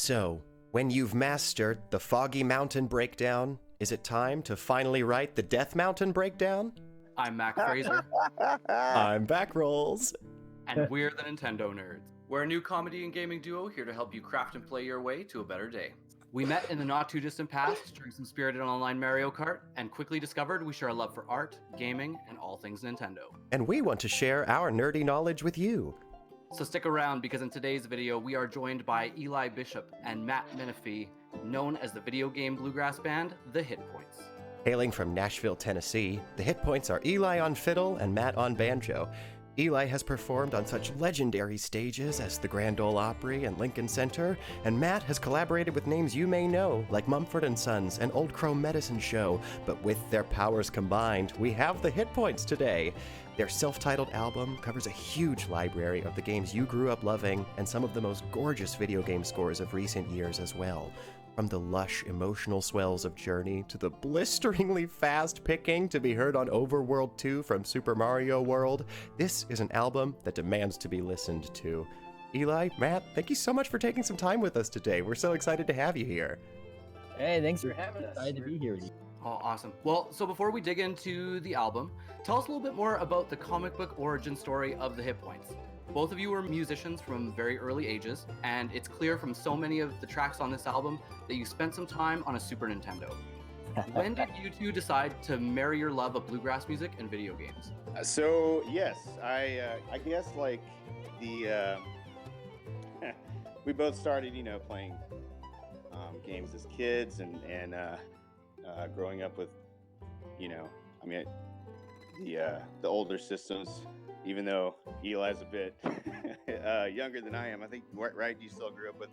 So, when you've mastered the Foggy Mountain Breakdown, is it time to finally write the Death Mountain Breakdown? I'm Mac Fraser, I'm Backrolls. and we're the Nintendo Nerds. We're a new comedy and gaming duo here to help you craft and play your way to a better day. We met in the not-too-distant past during some spirited online Mario Kart, and quickly discovered we share a love for art, gaming, and all things Nintendo. And we want to share our nerdy knowledge with you. So stick around, because in today's video, we are joined by Eli Bishop and Matt Menefee, known as the video game bluegrass band, The Hit Points. Hailing from Nashville, Tennessee, the Hit Points are Eli on fiddle and Matt on banjo. Eli has performed on such legendary stages as the Grand Ole Opry and Lincoln Center, and Matt has collaborated with names you may know, like Mumford & Sons and Old Crow Medicine Show, but with their powers combined, we have the Hit Points today. Their self-titled album covers a huge library of the games you grew up loving, and some of the most gorgeous video game scores of recent years as well. From the lush, emotional swells of Journey to the blisteringly fast picking to be heard on Overworld 2 from Super Mario World, this is an album that demands to be listened to. Eli, Matt, thank you so much for taking some time with us today. We're so excited to have you here. Hey, thanks for having us. Excited to be here with you. Oh, awesome. Well, so before we dig into the album, tell us a little bit more about the comic book origin story of the Hit Points. Both of you were musicians from very early ages, and it's clear from so many of the tracks on this album that you spent some time on a Super Nintendo. When did you two decide to marry your love of bluegrass music and video games? So yes, I guess like the we both started, playing games as kids, and growing up with, the older systems. Even though Eli's a bit younger than I am, I think, right? You still grew up with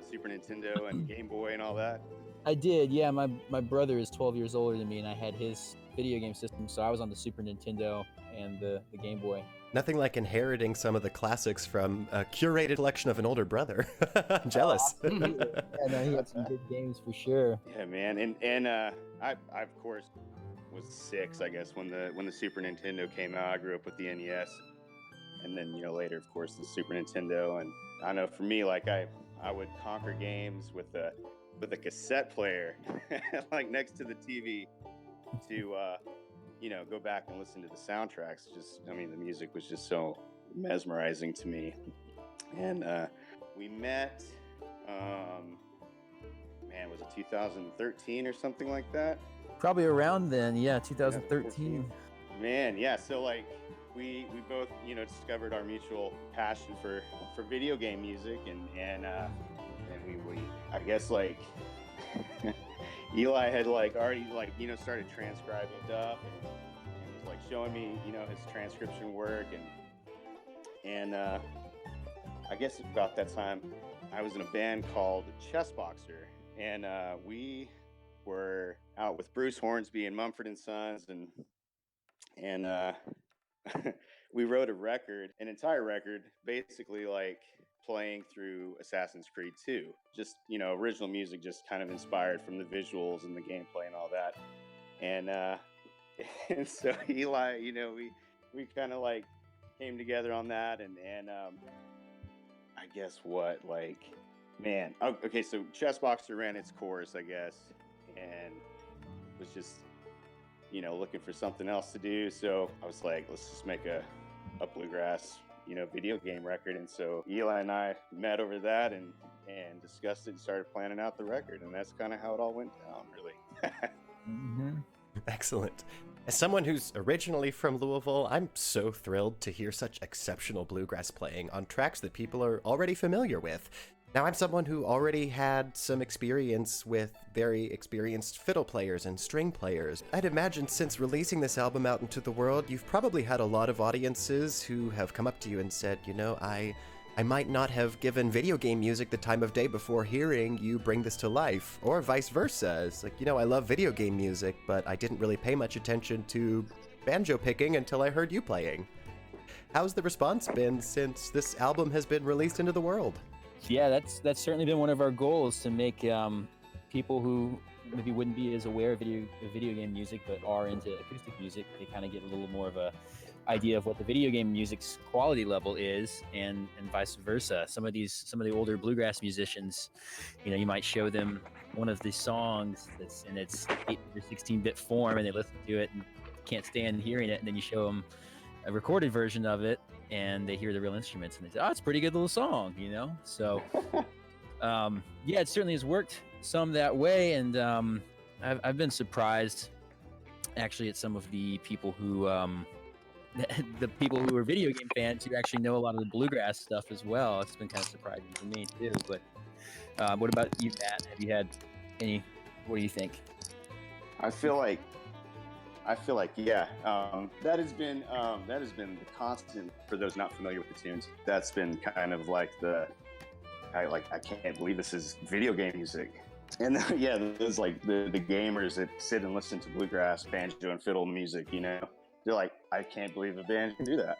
Super Nintendo and Game Boy and all that? I did, yeah. My brother is 12 years older than me, and I had his video game system, so I was on the Super Nintendo and the Game Boy. Nothing like inheriting some of the classics from a curated collection of an older brother. I'm jealous. Yeah, no, he had some good games for sure. Yeah, man. And I of course was 6, I guess, when the Super Nintendo came out. I grew up with the NES, and then later, of course, the Super Nintendo. And I know for me, like I would conquer games with a cassette player, like next to the TV, to go back and listen to the soundtracks. The music was just so mesmerizing to me. And we met, was it 2013 or something like that? Probably around then, yeah, 2013. Man, yeah. So like we both discovered our mutual passion for video game music, and we I guess like Eli had like already started transcribing stuff, and was like showing me his transcription work, and I guess about that time I was in a band called Chess Boxer, and we were out with Bruce Hornsby and Mumford & Sons, and we wrote an entire record, basically like playing through Assassin's Creed 2. Just, original music just kind of inspired from the visuals and the gameplay and all that. And so Eli, we kind of like came together on that, and I guess okay, so Chess Boxer ran its course, I guess, and was just looking for something else to do. So I was like, let's just make a bluegrass video game record. And so Eli and I met over that and discussed it and started planning out the record, and that's kind of how it all went down, really. Mm-hmm. Excellent. As someone who's originally from Louisville, I'm so thrilled to hear such exceptional bluegrass playing on tracks that people are already familiar with. Now, I'm someone who already had some experience with very experienced fiddle players and string players. I'd imagine since releasing this album out into the world, you've probably had a lot of audiences who have come up to you and said, I might not have given video game music the time of day before hearing you bring this to life, or vice versa. It's like, I love video game music, but I didn't really pay much attention to banjo picking until I heard you playing. How's the response been since this album has been released into the world? Yeah, that's certainly been one of our goals, to make people who maybe wouldn't be as aware of video game music but are into acoustic music, they kind of get a little more of a idea of what the video game music's quality level is, and vice versa. Some of the older bluegrass musicians, you might show them one of the songs that's in its 8 or 16-bit form, and they listen to it and can't stand hearing it, and then you show them a recorded version of it, and they hear the real instruments, and they say, "Oh, it's a pretty good little song," So, yeah, it certainly has worked some that way, and I've been surprised, actually, at some of the people who, the people who are video game fans who actually know a lot of the bluegrass stuff as well. It's been kind of surprising to me too. But what about you, Matt? Have you had any? What do you think? I feel like yeah, that has been the constant for those not familiar with the tunes. That's been kind of like I can't believe this is video game music. And yeah, there's like the gamers that sit and listen to bluegrass, banjo, and fiddle music. They're like, I can't believe a band can do that.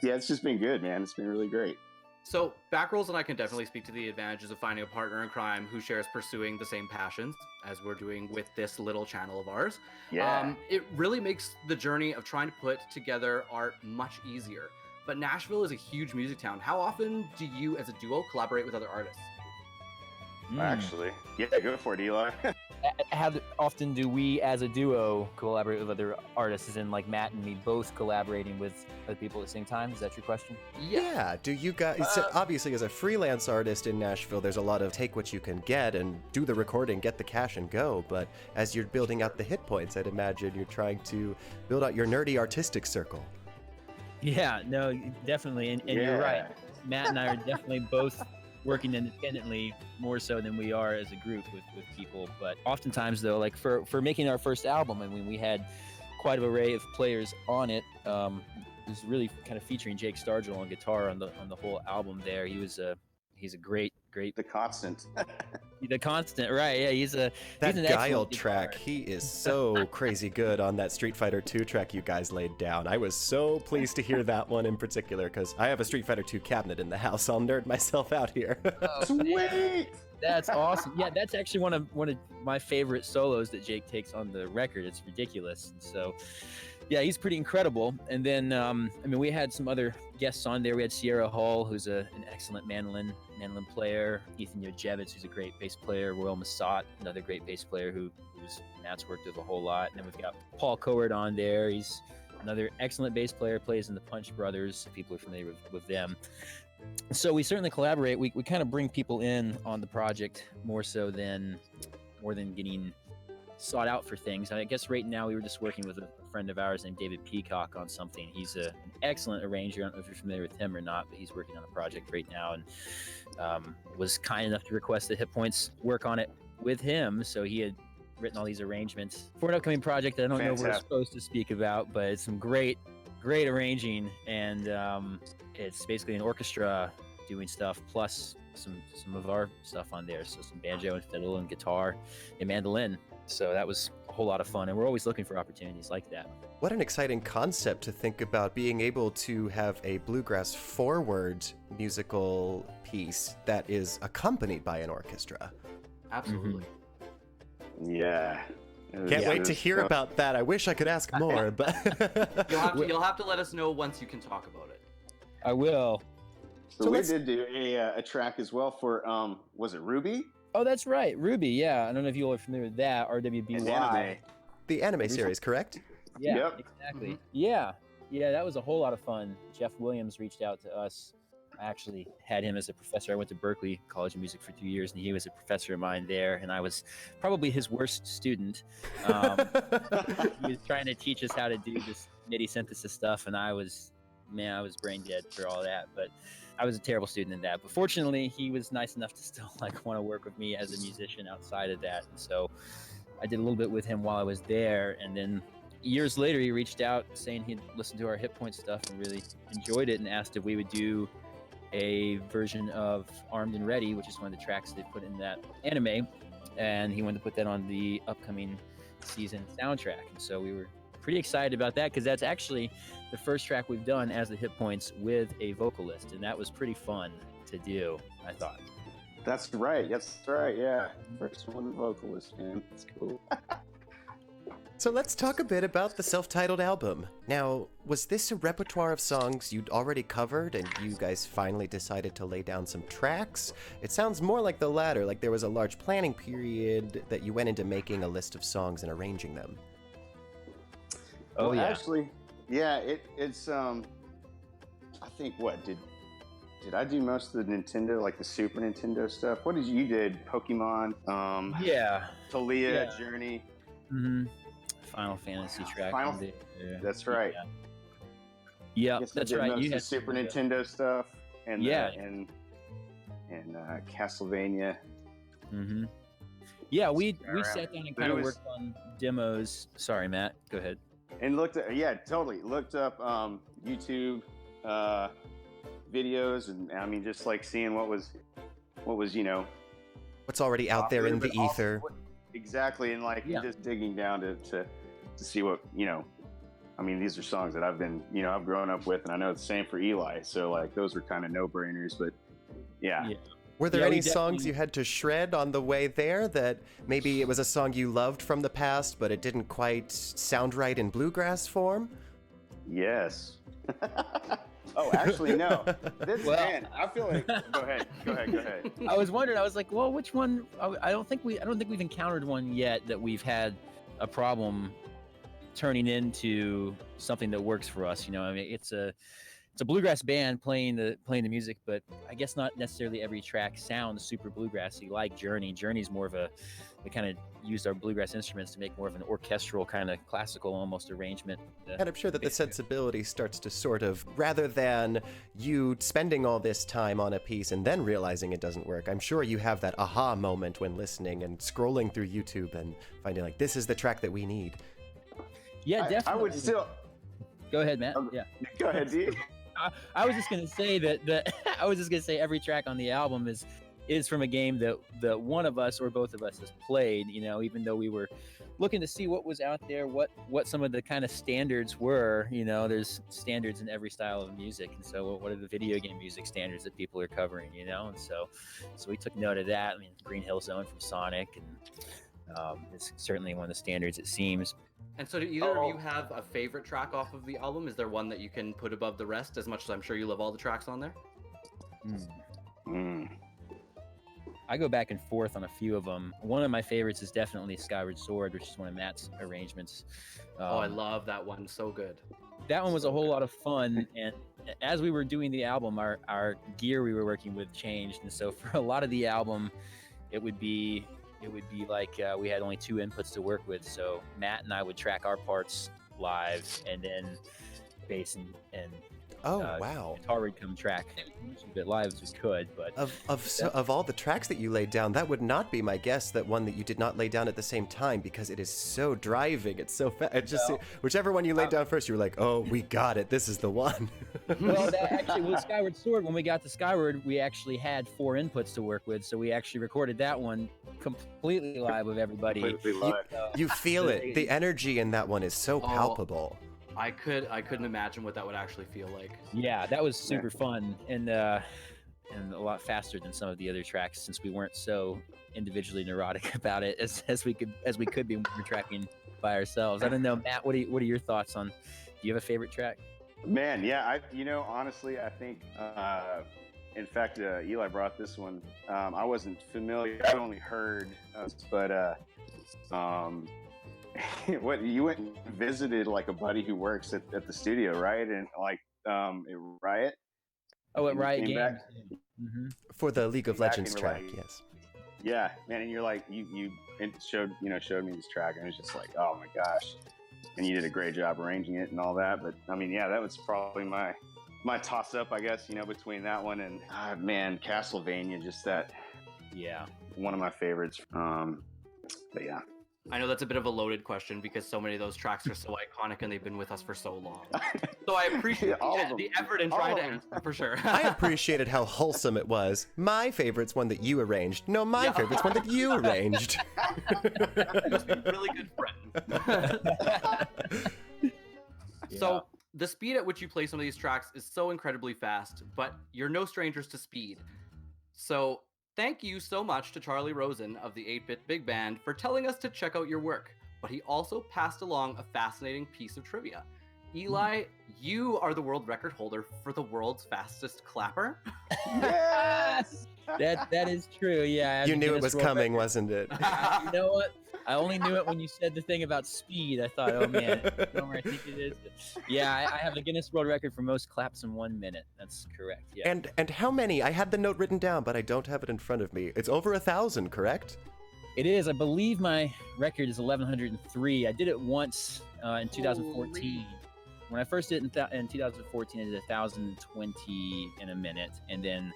Yeah, it's just been good, man. It's been really great. So Backrolls and I can definitely speak to the advantages of finding a partner in crime who shares pursuing the same passions as we're doing with this little channel of ours. Yeah. It really makes the journey of trying to put together art much easier. But Nashville is a huge music town. How often do you as a duo collaborate with other artists? Actually, yeah, go for it, Eli. How often do we as a duo collaborate with other artists, as in like Matt and me both collaborating with other people at the same time? Is that your question? Yeah. Do you guys, so obviously as a freelance artist in Nashville, there's a lot of take what you can get and do the recording, get the cash and go. But as you're building out the hit points, I'd imagine you're trying to build out your nerdy artistic circle. Yeah, no, definitely. And you're right. Matt and I are definitely both working independently more so than we are as a group with people. But oftentimes, though, like for making our first album, I mean, we had quite an array of players on it. It was really kind of featuring Jake Stargell on guitar on the whole album there. He's a great The constant. the constant, right? Yeah, he's an Guile excellent track, guitarist. he is so crazy good on that Street Fighter 2 track you guys laid down. I was so pleased to hear that one in particular, because I have a Street Fighter 2 cabinet in the house. I'll nerd myself out here. Oh, Sweet. That's awesome. Yeah, that's actually one of my favorite solos that Jake takes on the record. It's ridiculous. And so, yeah, he's pretty incredible. And then, I mean, we had some other guests on there. We had Sierra Hall, who's an excellent mandolin player. Ethan Yojevitz, who's a great bass player. Royal Massat, another great bass player who's Matt's worked with a whole lot. And then we've got Paul Coward on there. He's another excellent bass player, plays in the Punch Brothers. People are familiar with them. So we certainly collaborate. We kind of bring people in on the project more than getting sought out for things. I guess right now we were just working with a friend of ours named David Peacock on something. He's an excellent arranger. I don't know if you're familiar with him or not, but he's working on a project right now and was kind enough to request that Hit Points work on it with him. So he had written all these arrangements for an upcoming project that I don't know if we're supposed to speak about, but it's some great arranging, and it's basically an orchestra doing stuff plus some of our stuff on there. So some banjo and fiddle and guitar and mandolin. So that was a whole lot of fun, and we're always looking for opportunities like that. What an exciting concept to think about, being able to have a bluegrass forward musical piece that is accompanied by an orchestra. Absolutely. Yeah. Can't wait to hear about that. I wish I could ask more, but You'll have to let us know once you can talk about it. I will. So we did do a track as well for was it Ruby? Oh, that's right, Ruby. Yeah, I don't know if you all are familiar with that. RWBY. the anime series, correct? Yeah, Yep. exactly. Mm-hmm. Yeah, that was a whole lot of fun. Jeff Williams reached out to us. I actually had him as a professor. I went to Berklee College of Music for 2 years, and he was a professor of mine there, and I was probably his worst student. He was trying to teach us how to do this MIDI synthesis stuff, and I was brain dead for all that, but I was a terrible student in that. But fortunately, he was nice enough to still want to work with me as a musician outside of that, and so I did a little bit with him while I was there, and then years later, he reached out saying he'd listened to our Hit Point stuff and really enjoyed it, and asked if we would do a version of Armed and Ready, which is one of the tracks they put in that anime, and he wanted to put that on the upcoming season soundtrack. And so we were pretty excited about that, because that's actually the first track we've done as the Hit Points with a vocalist, and that was pretty fun to do, I thought. That's right, yeah. First one vocalist, man. That's cool. So let's talk a bit about the self-titled album. Now, was this a repertoire of songs you'd already covered and you guys finally decided to lay down some tracks? It sounds more like the latter, like there was a large planning period that you went into making a list of songs and arranging them. Oh, Well, yeah. actually, yeah, it's I think did I do most of the Nintendo, like the Super Nintendo stuff? What did you did? Pokemon, Yeah. Talia, Yeah. Journey. Mm-hmm. Final Fantasy track. Final- on the- yeah. That's right. Yeah, I guess that's I did right. most You of the had Super some, Nintendo stuff and Yeah. and Castlevania. Mm-hmm. Yeah, we around. sat down and But kind it of was- worked on demos. Sorry, Matt. Go ahead. And looked up YouTube videos, and I mean, just like seeing what was What's already out there in the popular, but also ether. exactly, and like Yeah. just digging down to see what I mean, these are songs that I've been I've grown up with, and I know it's the same for Eli, so like those were kind of no-brainers. But yeah. Were there Yeah, we any songs definitely- you had to shred on the way there that maybe it was a song you loved from the past, but it didn't quite sound right in bluegrass form? Yes. Oh, actually, no. Well- Man, I feel like. Go ahead. I was wondering. I was like, well, which one? I don't think we've encountered one yet that we've had a problem turning into something that works for us. I mean, it's a bluegrass band playing the music, but I guess not necessarily every track sounds super bluegrassy like Journey. Journey's more of we kind of used our bluegrass instruments to make more of an orchestral kind of classical almost arrangement. And I'm sure that the sensibility starts to sort of, rather than you spending all this time on a piece and then realizing it doesn't work, I'm sure you have that aha moment when listening and scrolling through YouTube and finding like, this is the track that we need. Yeah, definitely. I would still. Go ahead, Matt. Yeah. Go ahead, D. I was just gonna say that I was just gonna say every track on the album is from a game that one of us or both of us has played. Even though we were looking to see what was out there, what some of the kind of standards were. There's standards in every style of music, and so what are the video game music standards that people are covering? And so we took note of that. I mean, Green Hill Zone from Sonic, and it's certainly one of the standards, it seems. And so do either of you have a favorite track off of the album? Is there one that you can put above the rest, as much as I'm sure you love all the tracks on there? I go back and forth on a few of them. One of my favorites is definitely Skyward Sword, which is one of Matt's arrangements. I love that one. So good. That one was a whole lot of fun, and as we were doing the album, our gear we were working with changed, and so for a lot of the album, it would be like we had only 2 inputs to work with. So Matt and I would track our parts live, and then bass and Wow. guitar would come track as bit live as we could. But Of all the tracks that you laid down, that would not be my guess, that one that you did not lay down at the same time, because it is so driving. It's so fast. It just whichever one you laid down first, you were like, oh, we got it. This is the one. well, that actually with Skyward Sword, when we got to Skyward, we actually had 4 inputs to work with, so we actually recorded that one completely live with everybody. Completely live. You feel it. The energy in that one is so palpable. I couldn't imagine what that would actually feel like. Yeah, that was super fun and a lot faster than some of the other tracks, since we weren't so individually neurotic about it as we could be when we were tracking by ourselves. I don't know, Matt. What are your thoughts on? Do you have a favorite track? Man, yeah, honestly, I think, in fact, Eli brought this one. I wasn't familiar. I only heard, but what, you went and visited like a buddy who works at the studio, right? And like, at Riot. Oh, at And Riot came Games. back. Mm-hmm. For the League of Back Legends and we're track, like- yes. Yeah, man, and you're like, you showed me this track, and it was just like, oh my gosh. And you did a great job arranging it and all that. But I mean, yeah, that was probably my toss up, I guess, between that one and man, Castlevania, just that, Yeah. one of my favorites. But yeah. I know that's a bit of a loaded question because so many of those tracks are so iconic and they've been with us for so long. So I appreciate All of them. the effort in All trying of to them. answer for sure. I appreciated how wholesome it was. My favorite's one that you arranged. No, my favorite's one that you arranged. Must be really good friends. So the speed at which you play some of these tracks is so incredibly fast, but you're no strangers to speed. So thank you so much to Charlie Rosen of the 8-Bit Big Band for telling us to check out your work. but he also passed along a fascinating piece of trivia. Eli, you are the world record holder for the world's fastest clapper. Yes. That is true. Yeah. I have You the knew it Guinness was World coming, Record. wasn't it? You know what? I only knew it when you said the thing about speed. I thought, oh man, you know where I think it is. Yeah, I have the Guinness World Record for most claps in 1 minute. That's correct. Yeah. And how many? I had the note written down, but I don't have it in front of me. It's over 1,000, correct? It is. I believe my record is 1,103. I did it once in 2014. Holy. When I first did it in 2014, I did 1,020 in a minute, and then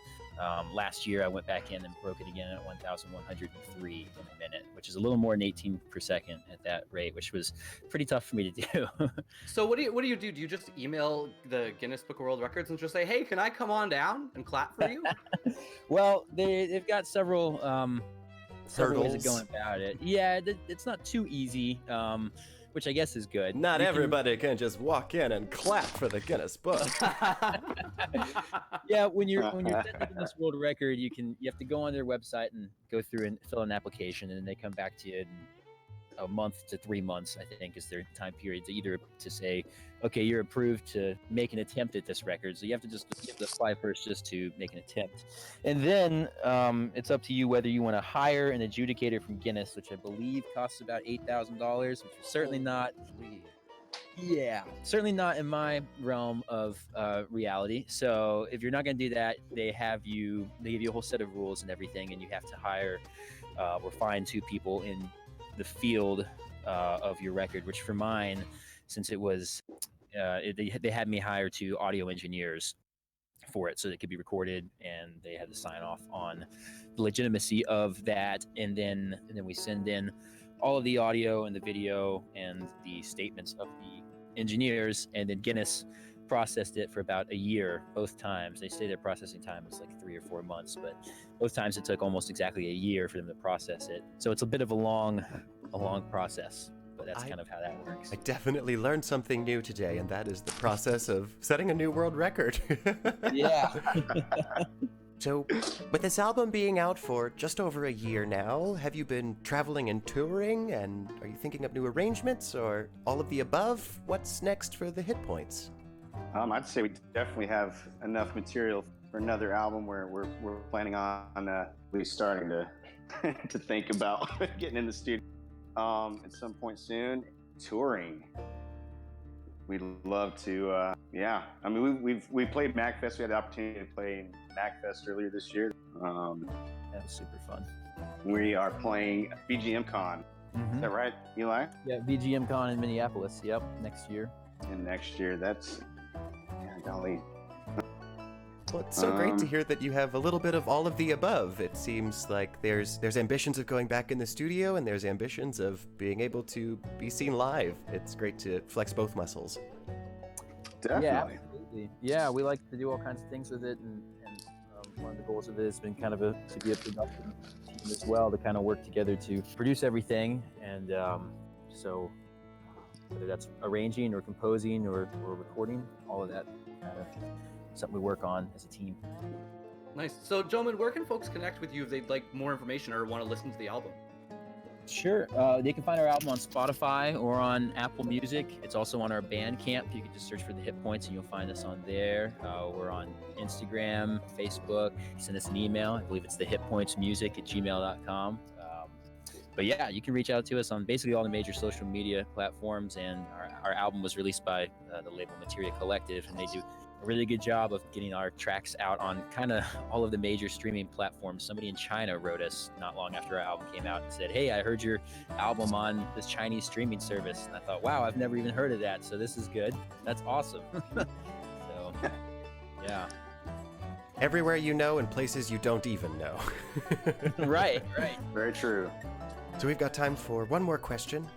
last year I went back in and broke it again at 1,103 in a minute, which is a little more than 18 per second at that rate, which was pretty tough for me to do. So what do you do? Do you just email the Guinness Book of World Records and just say, "Hey, can I come on down and clap for you?" Well, they've got several ways of Hurdles. going about it. Yeah, it's not too easy, which I guess is good. Not You can- everybody can just walk in and clap for the Guinness Book. Yeah, when you're setting this world record, you have to go on their website and go through and fill an application, and then they come back to you in a month to 3 months, I think, is their time period to either to say, okay, you're approved to make an attempt at this record. So you have to apply first just to make an attempt, and then it's up to you whether you want to hire an adjudicator from Guinness, which I believe costs about $8,000, which is certainly not. Yeah, certainly not in my realm of reality. So if you're not going to do that, they give you a whole set of rules and everything, and you have to hire or find 2 people in the field of your record. Which for mine, since it was, they had me hire 2 audio engineers for it, so it could be recorded, and they had to sign off on the legitimacy of that, and then we send in all of the audio and the video and the statements of the engineers, and then Guinness processed it for about a year both times. They say their processing time is like 3 or 4 months, but both times it took almost exactly a year for them to process it. So it's a bit of a long process, but that's kind of how that works. I definitely learned something new today, and that is the process of setting a new world record. Yeah. So, with this album being out for just over a year now, have you been traveling and touring, and are you thinking of new arrangements, or all of the above? What's next for the Hit Points? I'd say we definitely have enough material for another album where we're planning on at least starting to to think about getting in the studio at some point soon. Touring. We'd love to, yeah. I mean, we played MacFest. We had the opportunity to play in MacFest earlier this year. That was super fun. We are playing BGM Con. Is that right, Eli? Yeah, VGM Con in Minneapolis. Yep, next year. And next year, that's golly. Well, it's so great to hear that you have a little bit of all of the above. It seems like there's ambitions of going back in the studio, and there's ambitions of being able to be seen live. It's great to flex both muscles. Definitely. Yeah, absolutely. Yeah, we like to do all kinds of things with it, and one of the goals of it has been kind of to be a production team as well, to kind of work together to produce everything, and so whether that's arranging or composing or recording, all of that kind of something we work on as a team. Nice. So, gentlemen, where can folks connect with you if they'd like more information or want to listen to the album? Sure. They can find our album on Spotify or on Apple Music. It's also on our Bandcamp. You can just search for the Hit Points and you'll find us on there. We're on Instagram, Facebook. Send us an email. I believe it's thehitpointsmusic@gmail.com. But yeah, you can reach out to us on basically all the major social media platforms. And our album was released by the label Materia Collective, and they do a really good job of getting our tracks out on kind of all of the major streaming platforms. Somebody in China wrote us not long after our album came out and said, "Hey, I heard your album on this Chinese streaming service." And I thought, wow, I've never even heard of that. So this is good. That's awesome. So, yeah. Everywhere you know and places you don't even know. Right. Very true. So we've got time for one more question.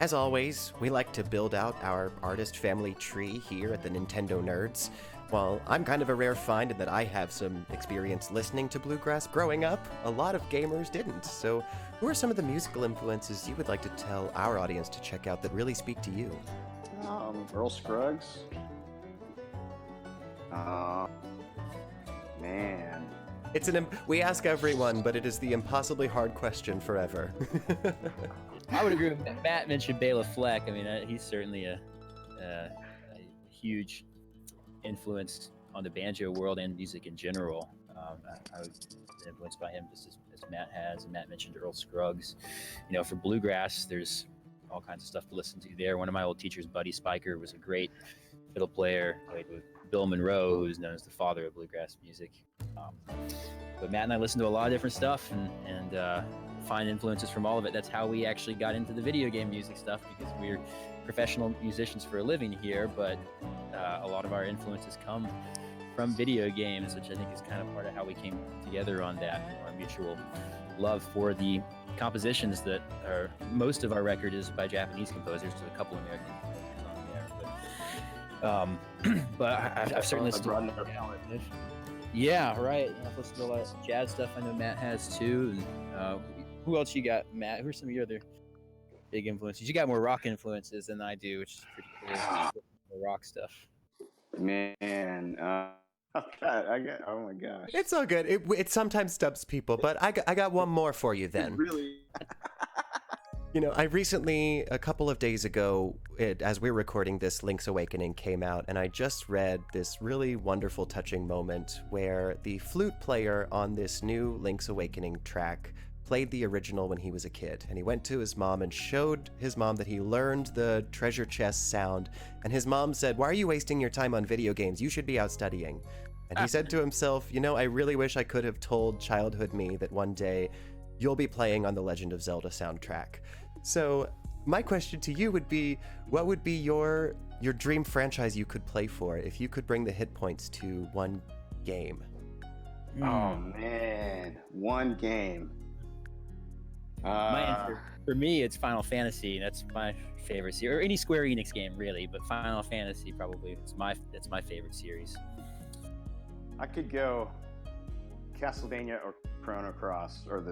As always, we like to build out our artist family tree here at the Nintendo Nerds. While I'm kind of a rare find in that I have some experience listening to Bluegrass growing up, a lot of gamers didn't. So who are some of the musical influences you would like to tell our audience to check out that really speak to you? Earl Scruggs. Man. We ask everyone, but it is the impossibly hard question forever. I would agree with Matt. Matt mentioned Bela Fleck. I mean, he's certainly a huge influence on the banjo world and music in general. I was influenced by him just as Matt has. And Matt mentioned Earl Scruggs. You know, for bluegrass, there's all kinds of stuff to listen to there. One of my old teachers, Buddy Spiker, was a great fiddle player. Played with Bill Monroe, who's known as the father of bluegrass music. But Matt and I listen to a lot of different stuff and find influences from all of it. That's how we actually got into the video game music stuff, because we're professional musicians for a living here, but a lot of our influences come from video games, which I think is kind of part of how we came together on that. Our mutual love for the compositions that are, most of our record is by Japanese composers, there's a couple American composers on there. But I've certainly listened to yeah, right. I've listened to a lot of jazz stuff. I know Matt has too. And who else you got, Matt? Who are some of your other big influences? You got more rock influences than I do, which is pretty cool. The rock stuff. Man, oh my gosh. It's all good. It sometimes stubs people, but I got one more for you then. Really? You know, I recently, a couple of days ago, as we were recording this, Link's Awakening came out, and I just read this really wonderful, touching moment where the flute player on this new Link's Awakening track played the original when he was a kid, and he went to his mom and showed his mom that he learned the treasure chest sound, and his mom said, "Why are you wasting your time on video games? You should be out studying." And he said to himself, you know, I really wish I could have told childhood me that one day you'll be playing on the Legend of Zelda soundtrack. So my question to you would be, what would be your dream franchise you could play for if you could bring the hit points to one game? Oh man, one game. My answer, for me, it's Final Fantasy. That's my favorite series, or any Square Enix game really, but Final Fantasy probably that's my favorite series. I could go Castlevania or Chrono Cross, or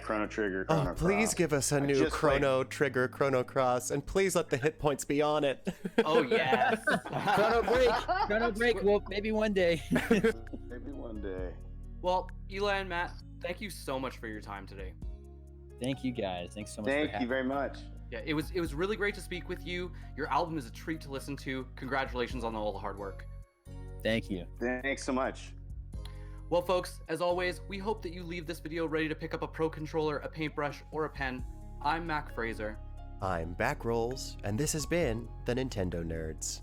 Chrono Trigger. Chrono please Cross. give us a new Chrono Trigger, Chrono Cross, and please let the hit points be on it. Oh yes. Chrono Break. Well, maybe one day. Maybe one day. Well, Eli and Matt, thank you so much for your time today. Thank you guys. Thanks so much. Thank you very much. Yeah, it was really great to speak with you. Your album is a treat to listen to. Congratulations on all the hard work. Thank you. Thanks so much. Well, folks, as always, we hope that you leave this video ready to pick up a Pro Controller, a paintbrush, or a pen. I'm Mac Fraser. I'm Backrolls, and this has been the Nintendo Nerds.